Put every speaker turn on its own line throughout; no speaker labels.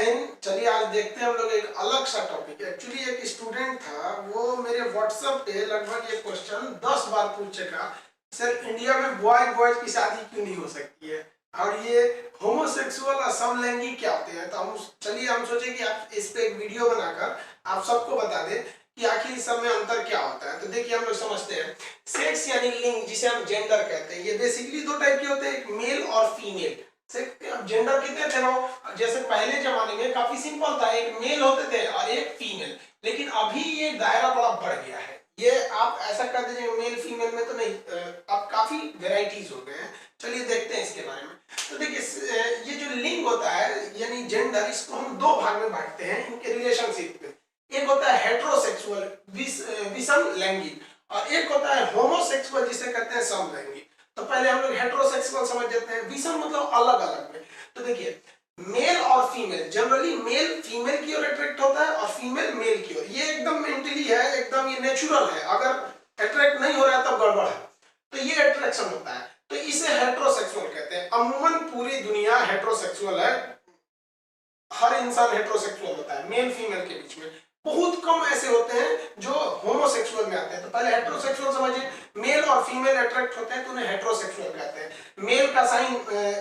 हिंद। चलिए आज देखते हैं हम लोग एक अलग सा टॉपिक। एक्चुअली एक स्टूडेंट था, वो मेरे व्हाट्सएप पे लगभग ये क्वेश्चन 10 बार पूछ चुका, सर इंडिया में बॉयज बॉयज की शादी क्यों नहीं हो सकती है, और ये होमोसेक्सुअल और समलैंगिक क्या होते हैं। तो हम सोचे कि आप इस पे एक वीडियो बनाकर आप सबको बता दें कि आखिर इस सब में अंतर क्या होता है। तो देखिए हम लोग समझते हैं, सेक्स यानी लिंग, जिसे हम जेंडर कहते हैं, ये बेसिकली दो टाइप के होते हैं, एक मेल और फीमेल। जेंडर कितने थे वो, जैसे पहले जमाने में काफी सिंपल था, एक मेल होते थे और एक फीमेल। लेकिन अभी ये दायरा बड़ा बढ़ गया है। ये आप ऐसा कर दीजिए मेल फीमेल में तो नहीं, अब काफी वेराइटीज हो गए हैं। चलिए देखते हैं इसके बारे में। तो देखिए ये जो लिंग होता है यानी जेंडर, इसको हम दो भाग में बांटते हैं इनके रिलेशनशिप में। एक होता है हेट्रोसेक्सुअल विषम लैंगिक, और एक होता है होमोसेक्सुअल जिसे कहते हैं समलैंगिक। तो पहले हम लोग हेट्रोसेक्सुअल समझ जाते हैं, विषम मतलब अलग अलग में। तो देखिए मेल और फीमेल, जनरली मेल फीमेल की ओर अट्रैक्ट होता है और फीमेल मेल की ओर। ये एकदम मेंटली है, एकदम ये नेचुरल है। अगर अट्रैक्ट नहीं हो रहा है तब गड़बड़ है। तो ये अट्रैक्शन होता है, तो इसे हेट्रोसेक्सुअल कहते हैं। अमूमन पूरी दुनिया हेट्रोसेक्सुअल है, हर इंसान हेट्रोसेक्सुअल होता है मेल फीमेल के बीच में। बहुत कम ऐसे होते हैं जो होमोसेक्सुअल में आते हैं। तो पहले हेट्रोसेक्सुअल समझिए, मेल और फीमेल अट्रैक्ट होते हैं तो उन्हें हेट्रोसेक्सुअल कहते हैं। मेल का साइन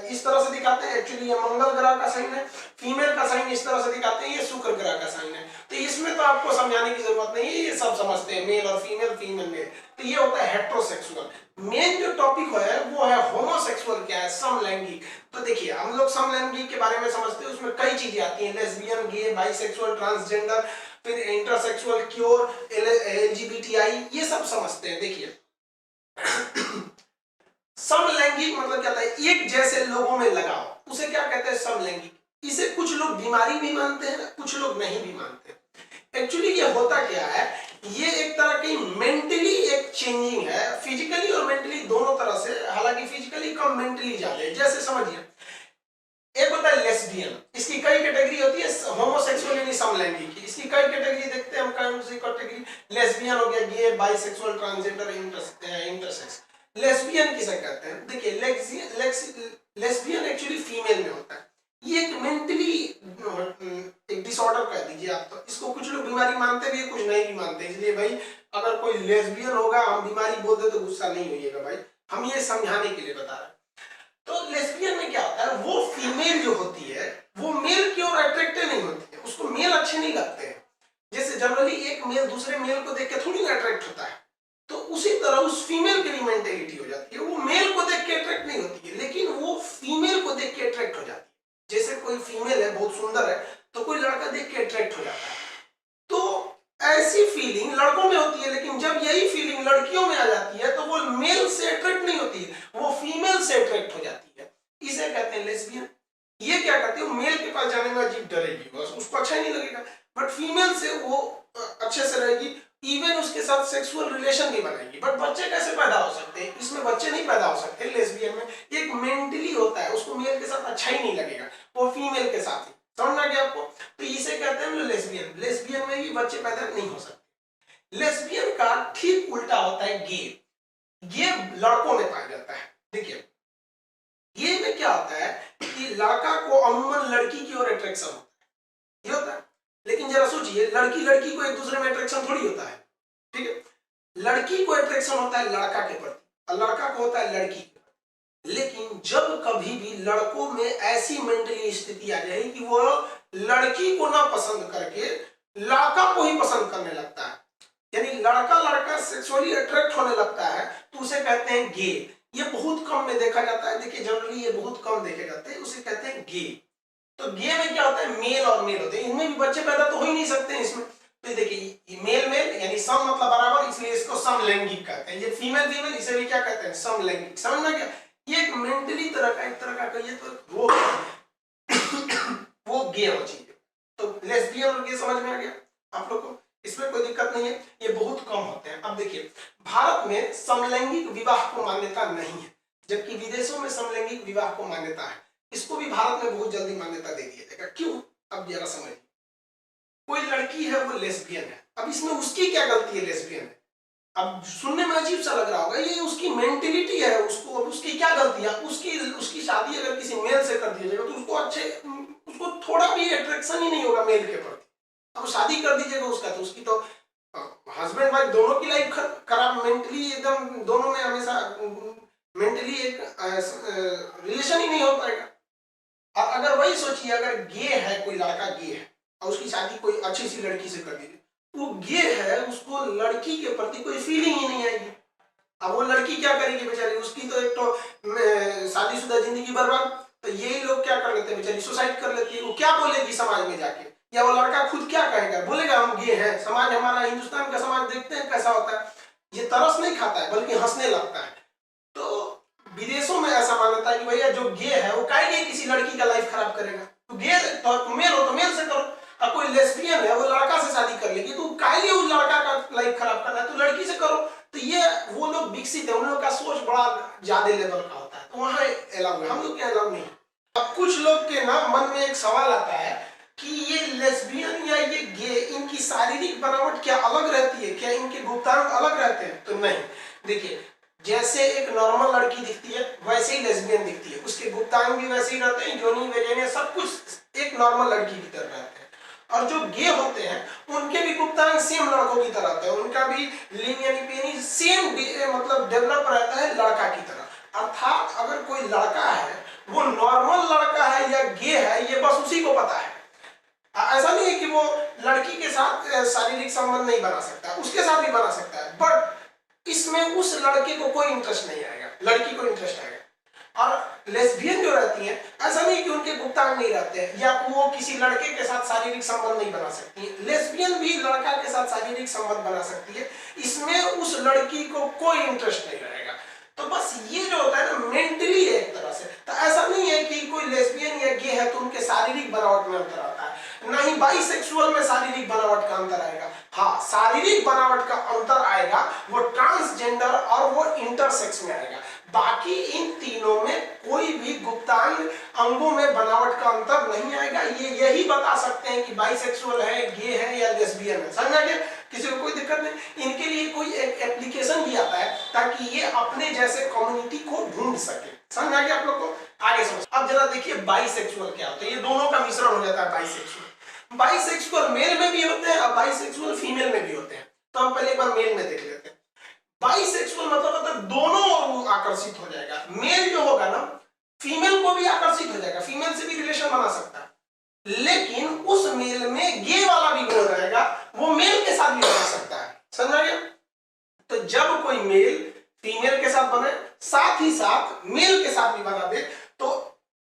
इस तरह से दिखाते हैं, एक्चुअली ये मंगल ग्रह का साइन है। फीमेल का साइन इस तरह से दिखाते हैं, ये शुक्र ग्रह का साइन है। तो इसमें तो आपको समझाने की जरूरत नहीं है, ये सब समझते हैं, मेल और फीमेल, फीमेल मेल। तो ये होता है हेट्रोसेक्सुअल। मेन जो टॉपिक है वो है होमोसेक्सुअल, क्या है, समलैंगिक। तो देखिए हम लोग समलैंगिक के बारे में समझते हैं, उसमें कई चीजें आती हैं, लेस्बियन, गे, बाइसेक्सुअल, ट्रांसजेंडर, फिर इंटरसेक्सुअल, क्योर, एलजीबीटीआई, ये सब समझते हैं। देखिए समलैंगिक मतलब क्या होता है, एक जैसे लोगों में लगाव, उसे क्या कहते हैं, समलैंगिक। इसे कुछ लोग बीमारी भी मानते हैं, कुछ लोग नहीं भी मानते। एक्चुअली ये होता क्या है, ये एक तरह की मेंटली एक चेंजिंग है, फिजिकली और मेंटली दोनों तरह से, हालांकि फिजिकली कम, मेंटली ज्यादा। जैसे समझिए एक होता है लेस्बियन, इसकी कई कैटेगरी होती है। होमोसेक्सुअल यानी समलैंगिक की, इसकी कई कैटेगरी देखते हैं हम। कौन सी कैटेगरी, लेस्बियन हो गया, गे, बाइसेक्सुअल, ट्रांसजेंडर, इंटरसेक्स। लेस्बियन किसे कहते हैं, देखिए लेस्बियन एक्चुअली फीमेल में होता है। ये एक मेंटली एक डिसऑर्डर कह दीजिए आप। तो इसको कुछ लोग बीमारी मानते भी है, कुछ नहीं भी मानते। इसलिए भाई अगर कोई लेस्बियन होगा हम बीमारी बोल दे तो गुस्सा नहीं होइएगा भाई, हम ये समझाने के लिए बता रहे हैं। तो लेस्बियन में क्या होता है, वो फीमेल जो होती है वो मेल की ओर अट्रैक्टेड नहीं होती है, उसको मेल अच्छे नहीं लगते हैं। जैसे जनरली एक मेल दूसरे मेल को देख के थोड़ी ना अट्रैक्ट होता है, तो उसी तरह उस फीमेल की भी मेंटेलिटी हो जाती है। वो मेल को देख के अट्रैक्ट नहीं होती है, लेकिन वो फीमेल को देख के अट्रैक्ट हो जाती है। जैसे कोई फीमेल है बहुत सुंदर है, तो कोई लड़का देख के अट्रैक्ट हो जाता है। तो ऐसी फीलिंग लड़कों में होती है, लेकिन जब यही फीलिंग लड़कियों में आ जाती है तो वो मेल से अट्रैक्ट नहीं होती है, वो फीमेल से अट्रैक्ट हो जाती है। इसे कहते हैं लेस्बियन। ये क्या करती है, मेल के पास जाने में अजीब डरेगी, बस उसको अच्छा ही नहीं लगेगा। बट फीमेल से वो अच्छे से रहेगी, इवन उसके साथ सेक्सुअल रिलेशन भी बनाएगी। बट बच्चे कैसे पैदा हो सकते हैं, इसमें बच्चे नहीं पैदा हो सकते लेस्बियन में। एक मेंटली होता है, उसको मेल के साथ अच्छा ही नहीं लगेगा, वो फीमेल के साथ ही। समझ आ गया आपको। तो इसे कहते हैं लेस्बियन। लेस्बियन में भी बच्चे पैदा नहीं हो सकते। लेस्बियन का ठीक उल्टा होता है गे। गे लड़कों में पाया जाता है। देखिए गे में क्या होता है कि लड़का को अमूमन लड़की की ओर अट्रैक्शन होता है, ये होता है। लेकिन जरा सोचिए, लड़की लड़की को एक दूसरे में अट्रैक्शन थोड़ी होता है, ठीक है। लड़की को अट्रैक्शन होता है लड़का के प्रति और लड़का को होता है लड़की के प्रति। लेकिन जब कभी भी लड़कों में ऐसी मेंटली स्थिति आ जाए कि वो लड़की को ना पसंद करके लड़का को ही पसंद करने लगता है, यानी लड़का लड़का सेक्सुअली अट्रैक्ट होने लगता है, तो उसे कहते हैं गे। ये बहुत कम में देखा जाता है, देखिए जनरली ये बहुत कम देखे जाते हैं, उसे कहते हैं गे। तो गे में क्या होता है, मेल और मेल होते हैं, इनमें भी बच्चे पैदा तो हो ही नहीं सकते हैं इसमें। तो देखिए मेल मेल यानी सम मतलब बराबर, इसलिए इसको समलैंगिक कहते हैं। ये फीमेल फीमेल, इसे भी क्या कहते हैं, समलैंगिक। समझ में क्या, ये एक मेंटली तरह का, एक तरह का कहिए तो रोग वो गे हो चीज। तो लेस्बियन और गे समझ में आ गया आप लोग को, इसमें कोई दिक्कत नहीं है, ये बहुत कम होते हैं। अब देखिए भारत में समलैंगिक विवाह को मान्यता नहीं है, जबकि विदेशों में समलैंगिक विवाह को मान्यता है। इसको भी भारत में बहुत जल्दी मान्यता दे दिया जाएगा। क्यों, अब जरा समझिए। कोई लड़की है वो लेस्बियन है, अब इसमें उसकी क्या गलती है, लेस्बियन है। अब सुनने में अजीब सा लग रहा होगा, ये उसकी मेंटेलिटी है, उसको उसकी क्या गलती है, उसकी शादी अगर किसी मेल से कर दिया जाएगा तो उसको थोड़ा भी अट्रैक्शन ही नहीं होगा मेल के प्रति। अब शादी कर दीजिएगा उसका तो उसकी तो हस्बैंड वाइफ दोनों की लाइफ खराब, मेंटली एकदम दोनों में हमेशा मेंटली एक रिलेशन ही नहीं हो पाएगा। और अगर वही सोचिए, अगर गे है, कोई लड़का गे है और उसकी शादी कोई अच्छी सी लड़की से कर दीजिए, वो गे है, उसको लड़की के प्रति कोई फीलिंग ही नहीं आएगी। अब वो लड़की क्या करेगी बेचारी, उसकी तो एक तो शादीशुदा जिंदगी बर्बाद। तो यही लोग क्या कर लेते हैं, बेचारी सुसाइड कर लेती है। वो क्या बोलेगी समाज में जाके, या वो लड़का खुद क्या कहेगा, बोलेगा हम गे हैं, समाज हमारा हिंदुस्तान का समाज देखते हैं कैसा होता है, ये तरस नहीं खाता है बल्कि हंसने लगता है। तो विदेशों में ऐसा मान्यता है कि भैया जो गे है वो काहे लिए किसी लड़की का लाइफ खराब करेगा, तो गे तो मेल हो तो मेल से करो। अब कोई लेस्बियन है वो लड़का से शादी कर लेगी, तो काहे लिए उस लड़का का लाइफ खराब करना है, तो लड़की से करो। तो ये वो लोग विकसित है, उन लोग का सोच बड़ा ज्यादा लेवल का होता है, तो वहाँ अलाउ है, हम लोग के अलाउ नहीं। अब कुछ लोग के ना मन में एक सवाल आता है कि ये लेस्बियन या ये गे, इनकी शारीरिक बनावट क्या अलग रहती है, क्या इनके गुप्तांग अलग रहते हैं? तो नहीं, देखिए जैसे एक नॉर्मल लड़की दिखती है वैसे ही लेस्बियन दिखती है, उसके गुप्तांग भी वैसे ही रहते हैं, योनि वगैरह सब कुछ एक नॉर्मल लड़की की तरह रहते हैं। और जो गे होते हैं उनके भी गुप्तांग सेम लड़कों की तरह रहते हैं, उनका भी लिंग यानी पेनिस सेम मतलब डेवलप रहता है लड़का की तरह। अर्थात अगर कोई लड़का है वो नॉर्मल लड़का है या गे है, ये बस उसी को पता है। ऐसा नहीं है कि वो लड़की के साथ शारीरिक संबंध नहीं बना सकता, उसके साथ भी बना सकता है, बट इसमें उस लड़के को कोई इंटरेस्ट नहीं आएगा, लड़की को इंटरेस्ट आएगा। और लेस्बियन जो रहती है, ऐसा नहीं कि उनके गुप्तांग नहीं रहते हैं या वो किसी लड़के के साथ शारीरिक संबंध नहीं बना सकती है, लेस्बियन भी लड़का के साथ शारीरिक संबंध बना सकती है, इसमें उस लड़की को कोई इंटरेस्ट नहीं रहेगा। तो बस ये जो होता है ना मेंटली है एक तरह से। तो ऐसा नहीं है कि कोई लेस्बियन या गे है तो उनके शारीरिक बनावट में अंतर आता है, ना ही बाइसेक्सुअल में शारीरिक बनावट का अंतर आएगा। हाँ, शारीरिक बनावट का अंतर आएगा वो ट्रांसजेंडर और वो इंटरसेक्स में आएगा, बाकी इन तीनों में कोई भी गुप्तांग अंगों में बनावट का अंतर नहीं आएगा। ये यही बता सकते हैं कि बाइसेक्सुअल है, गे है या लेस्बियन है, समझा गया? किसी को कोई दिक्कत नहीं। इनके लिए कोई एक एप्लीकेशन भी आता है ताकि ये अपने जैसे कम्युनिटी को ढूंढ सके, समझ आ गया आप लोग को? आगे समझ। अब जरा देखिए बाइसेक्सुअल क्या होता है, ये दोनों का मिश्रण हो जाता है बाइसेक्सुअल। बाइसेक्सुअल मेल में भी होते हैं और बाइसेक्सुअल फीमेल में भी होते हैं। तो हम पहले एक बार मेल में देख लेते हैं। बाइसेक्सुअल मतलब होता है दोनों ओर आकर्षित हो जाएगा। मेल जो होगा ना फीमेल को भी आकर्षित हो जाएगा, फीमेल से भी रिलेशन बना सकता है, लेकिन उस मेल में गे वाला भी गुण रहेगा, वो मेल के साथ भी बना सकता है, समझ गया? तो जब कोई मेल फीमेल के साथ बने साथ ही साथ मेल के साथ भी बना दे तो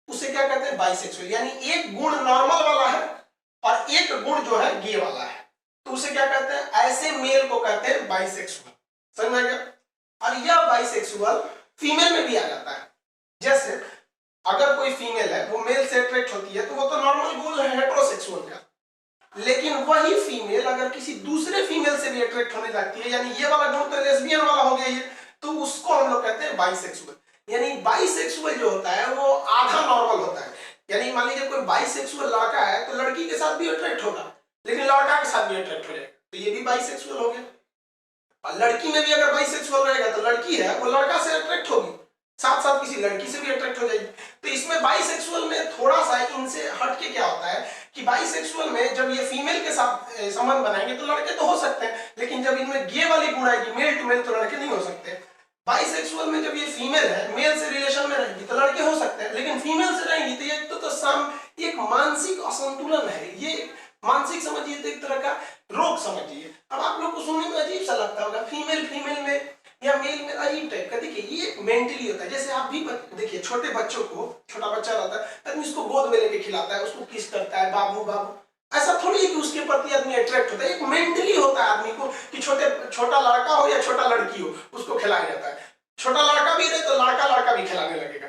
उसे क्या कहते हैं, बाइसेक्सुअल। यानी एक गुण नॉर्मल वाला है और एक गुण जो है गे वाला है, तो उसे क्या कहते हैं, ऐसे मेल को कहते हैं बाइसेक्सुअल, समझ में आ गया? और यह बाइसेक्सुअल फीमेल में भी आ जाता है। जैसे अगर कोई फीमेल है वो मेल से अट्रैक्ट होती है तो वो तो नॉर्मल गोल है हेटेरोसेक्सुअल का, लेकिन वही फीमेल अगर किसी दूसरे फीमेल से भी अट्रैक्ट होने लगती है, यानी ये वाला गुण तो लेस्बियन वाला हो गया ये, तो उसको हम लोग कहते हैं बाइसेक्सुअल। यानी बाइसेक्सुअल जो होता है वो आधा नॉर्मल होता है। यानी मान लीजिए कोई बाइसेक्सुअल लड़का है तो लड़की के साथ भी अट्रैक्ट होगा, लेकिन लड़का के साथ भी अट्रैक्ट हो जाएगा, तो ये भी बाइसेक्सुअल हो गया। और लड़की में भी अगर बाइसेक्सुअल रहेगा तो लड़की है वो लड़का से अट्रैक्ट होगी, साथ साथ किसी लड़की से भी अट्रैक्ट हो जाएगी। तो इसमें बाइसेक्सुअल में थोड़ा सा इनसे हटके क्या होता है कि बाइसेक्सुअल में जब ये फीमेल के साथ संबंध बनाएंगे तो लड़के तो हो सकते हैं, लेकिन जब इनमें गे वाली गुण आएगी मेल टू मेल तो लड़के नहीं हो सकते। बाइसेक्सुअल में जब ये फीमेल है मेल से रिलेशन में रहेगी तो लड़के हो सकते हैं, लेकिन फीमेल से रहेंगी तो ये एक मानसिक असंतुलन है, ये मानसिक समझिए तो एक तरह का रोग समझिए। अब आप लोग को सुनने में अजीब सा लगता होगा फीमेल में या मेल में अजीब टाइप का। देखिए ये मेंटली होता है, जैसे आप भी देखिए छोटे बच्चों को, छोटा बच्चा रहता है आदमी उसको गोद में लेके खिलाता है, उसको किस करता है बाबू बाबू, ऐसा थोड़ी है कि उसके प्रति आदमी अट्रैक्ट होता है। एक मेंटली होता है आदमी को कि छोटा लड़का हो या छोटा लड़की हो उसको खिलाया जाता है, छोटा लड़का भी रहे तो लड़का भी खिलाने लगेगा।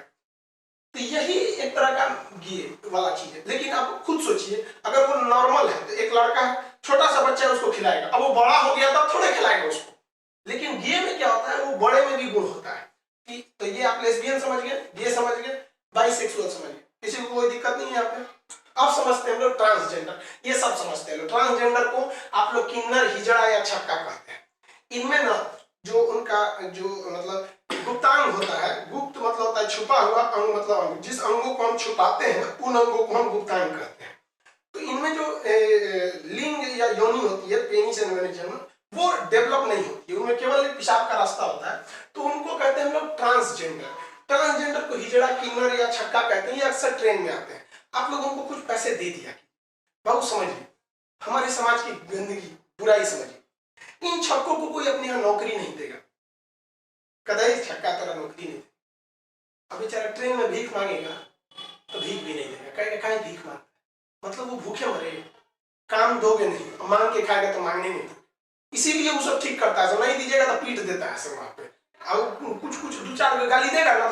तो यही एक तरह का गे वाला चीज है। लेकिन आप खुद सोचिए अगर वो नॉर्मल है तो एक लड़का है छोटा सा बच्चा है उसको खिलाएगा, अब वो बड़ा हो गया तब थोड़े खिलाएगा उसको। लेकिन गे में क्या होता है वो बड़े में भी गुण होता है कि तो ये आप लेस्बियन समझ गए, गे समझ गए, बाइसेक्सुअल समझ गए, किसी को कोई दिक्कत नहीं है आप में? अब समझते हैं लोग ट्रांसजेंडर, ये सब समझते हैं लोग। ट्रांसजेंडर को आप लोग किन्नर, हिजड़ा या छक्का कहते हैं। इनमें ना जो उनका जो मतलब गुप्तांग होता है, गुप्त मतलब होता है छुपा हुआ, अंग मतलब अंग, जिस अंगों को हम छुपाते हैं उन अंगों को हम गुप्तांग कहते हैं। तो इनमें जो लिंग या योनि होती है, पेनिस एंड वेजिना, वो डेवलप नहीं होती है, उनमें केवल एक पेशाब का रास्ता होता है, तो उनको कहते हैं हम लोग ट्रांसजेंडर। ट्रांसजेंडर को हिजड़ा, किन्नर या छक्का कहते हैं, ये अक्सर ट्रेन में आते हैं। आप लोग उनको कुछ पैसे दे दिया, बहुत समझिए, हमारे समाज की गंदगी, बुराई समझिए, इन छक्कों को कोई अपने यहाँ नौकरी नहीं देगा, कदाई छक्का तरह नौकरी नहीं देगा। अब बेचारा ट्रेन में भीख मांगेगा तो भीख भी नहीं देगा, कहेगा काहे भीख मांगता है, मतलब वो भूखे मरेगा, काम दोगे नहीं, मांग के खाएगा तो मांगने नहीं दोगे। इसीलिए वो सब ठीक करता है, नहीं दीजिएगा तो पीट देता है सब वहां पे, और कुछ कुछ दो चार गाली देगा ना